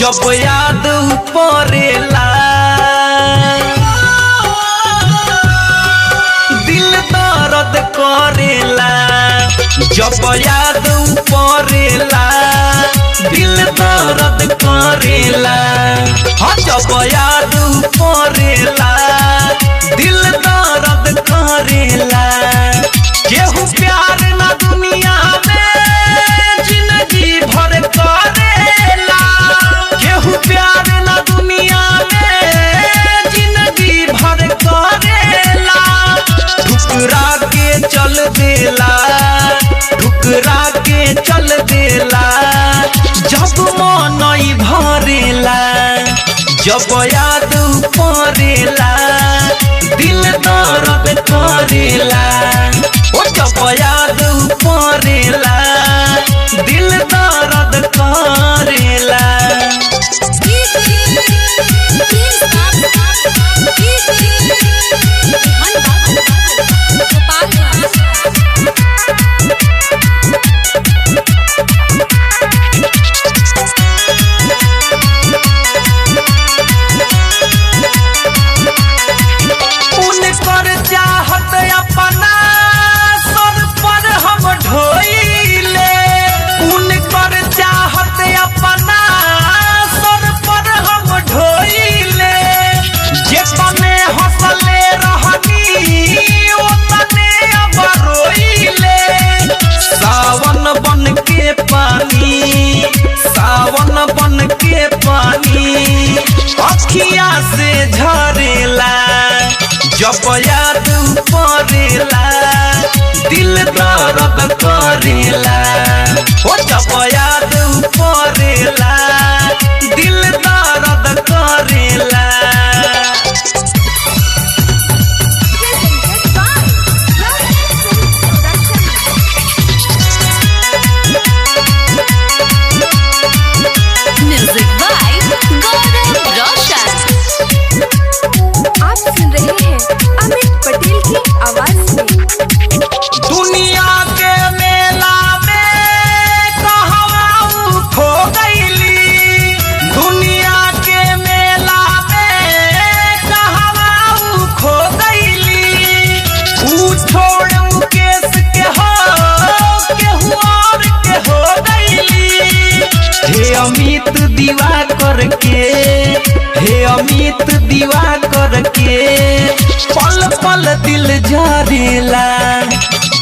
जब याद पड़ेला दिल दर्द करेला। जब याद पड़ेला दिल दर्द करेला। हाँ जब याद पड़ेला दिल दर्द करेला। केहू प्यार ना दुनिया में जिंदगी भर करेला। केहू प्यार ना दुनिया में जिंदगी भर करेला। ठुकरा के चल देला ठुकरा के चल देला। जब मन भरेला जब याद पड़ेला दिल दर्द करेला। ओ जब याद पड़ेला दिल दर्द करेला। उनकर चाहत अपना सर पर हम ढोइले। उनकर चाहत अपना सर पर हम ढोइले। जेतने हंसले रहनी ओतने अब रोइले। सावन बन के पानी सावन बन के पानी अखिया से झरेला। जब याद पड़ेला दिल दर्द करेला। ओ जब याद पड़ेला दिल दर्द करेला। म्यूजिक बाय गौरव रोशन। आप सुन रहे हैं अमित पटेल की आवाज में। दुनिया के मेला में कहवा खो गईली। दुनिया के मेला में कहवा खो गईली। ऊ छोड़ मुकेश के हो केहू और के हो गईली। हे अमित दीवा करके हे अमित दीवा करके पल पल दिल झरेला।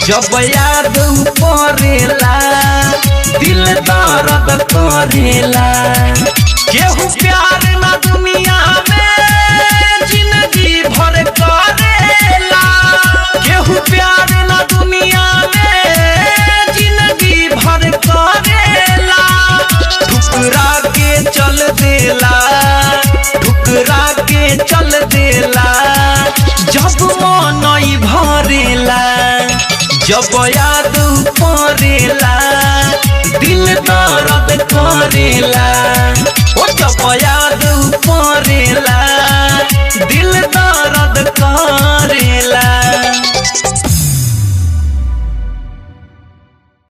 जब याद पड़ेला दिल दर्द करेला। केहू प्यार ना दुनिया में जिंदगी भर करेला। केहू प्यार ना दुनिया में जिंदगी भर करेला। ठुकरा के चल देला ठुकरा के चल देला। जब मन भरेला जब याद पड़ेला दिल दर्द करेला। ओ जब याद पड़ेला दिल दर्द